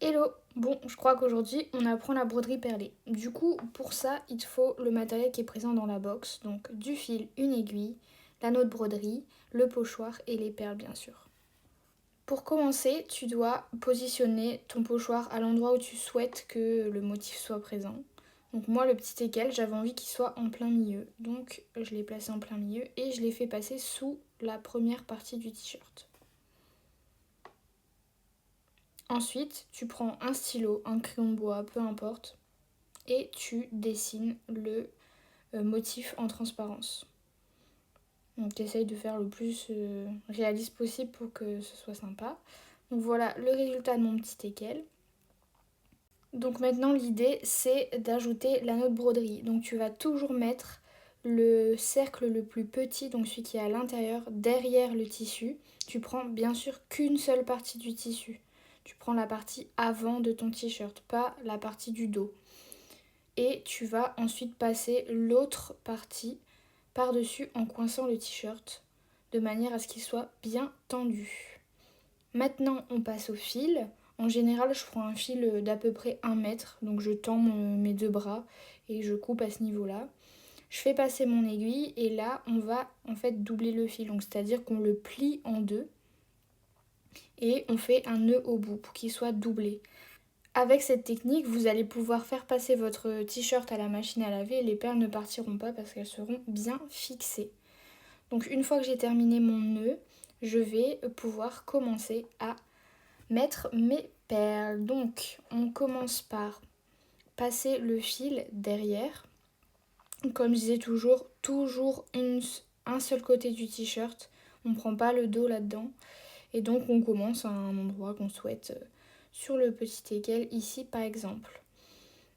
Hello! Bon, je crois qu'aujourd'hui, on apprend la broderie perlée. Du coup, pour ça, il te faut le matériel qui est présent dans la box. Donc, du fil, une aiguille, l'anneau de broderie, le pochoir et les perles, bien sûr. Pour commencer, tu dois positionner ton pochoir à l'endroit où tu souhaites que le motif soit présent. Donc moi, le petit équel, j'avais envie qu'il soit en plein milieu. Donc, je l'ai placé en plein milieu et je l'ai fait passer sous la première partie du t-shirt. Ensuite, tu prends un stylo, un crayon de bois, peu importe, et tu dessines le motif en transparence. Donc tu essayes de faire le plus réaliste possible pour que ce soit sympa. Donc voilà le résultat de mon petit équel. Donc maintenant l'idée c'est d'ajouter l'anneau de broderie. Donc tu vas toujours mettre le cercle le plus petit, donc celui qui est à l'intérieur, derrière le tissu. Tu prends bien sûr qu'une seule partie du tissu. Tu prends la partie avant de ton t-shirt, pas la partie du dos. Et tu vas ensuite passer l'autre partie par-dessus en coinçant le t-shirt de manière à ce qu'il soit bien tendu. Maintenant on passe au fil. En général je prends un fil d'à peu près 1 mètre, donc je tends mes deux bras et je coupe à ce niveau-là. Je fais passer mon aiguille et là on va en fait doubler le fil, donc c'est-à-dire qu'on le plie en deux et on fait un nœud au bout pour qu'il soit doublé. Avec cette technique, vous allez pouvoir faire passer votre t-shirt à la machine à laver et les perles ne partiront pas parce qu'elles seront bien fixées. Donc une fois que j'ai terminé mon nœud, je vais pouvoir commencer à mettre mes perles. Donc on commence par passer le fil derrière. Comme je disais toujours un seul côté du t-shirt. On ne prend pas le dos là-dedans. Et donc on commence à un endroit qu'on souhaite sur le petit équel, ici par exemple.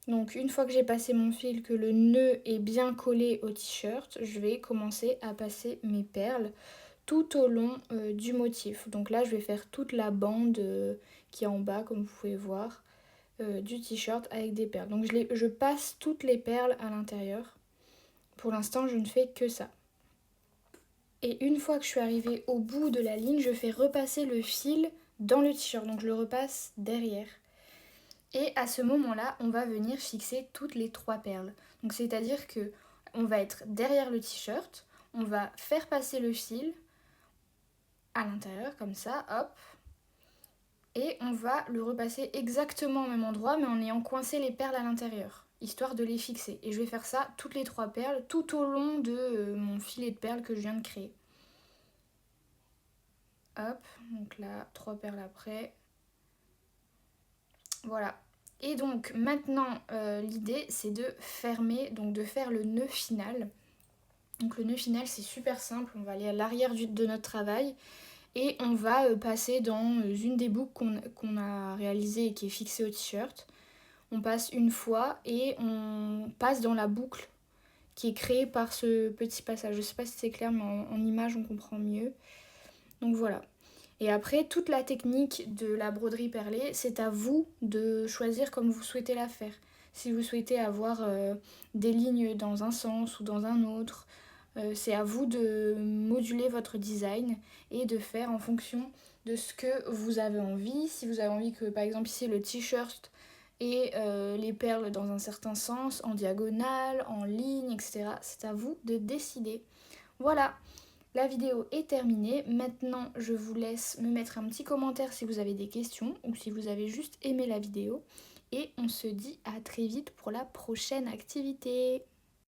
Donc une fois que j'ai passé mon fil, que le nœud est bien collé au t-shirt, je vais commencer à passer mes perles tout au long du motif. Donc là je vais faire toute la bande qui est en bas comme vous pouvez voir du t-shirt avec des perles. Donc je passe toutes les perles à l'intérieur. Pour l'instant je ne fais que ça. Et une fois que je suis arrivée au bout de la ligne, je fais repasser le fil dans le t-shirt. Donc je le repasse derrière. Et à ce moment-là, on va venir fixer toutes les 3 perles. Donc c'est-à-dire que on va être derrière le t-shirt, on va faire passer le fil à l'intérieur comme ça, hop. Et on va le repasser exactement au même endroit, mais en ayant coincé les perles à l'intérieur, histoire de les fixer. Et je vais faire ça toutes les 3 perles, tout au long de mon filet de perles que je viens de créer. Hop, donc là, 3 perles après. Voilà. Et donc maintenant, l'idée c'est de fermer, donc de faire le nœud final. Donc le nœud final c'est super simple, on va aller à l'arrière de notre travail et on va passer dans une des boucles qu'on a réalisée et qui est fixée au t-shirt. On passe une fois et on passe dans la boucle qui est créée par ce petit passage. Je sais pas si c'est clair mais en image on comprend mieux. Donc voilà. Et après, toute la technique de la broderie perlée, c'est à vous de choisir comme vous souhaitez la faire. Si vous souhaitez avoir des lignes dans un sens ou dans un autre, c'est à vous de moduler votre design et de faire en fonction de ce que vous avez envie. Si vous avez envie que, par exemple, ici, le t-shirt et les perles dans un certain sens, en diagonale, en ligne, etc., c'est à vous de décider. Voilà. La vidéo est terminée. Maintenant, je vous laisse me mettre un petit commentaire si vous avez des questions ou si vous avez juste aimé la vidéo. Et on se dit à très vite pour la prochaine activité.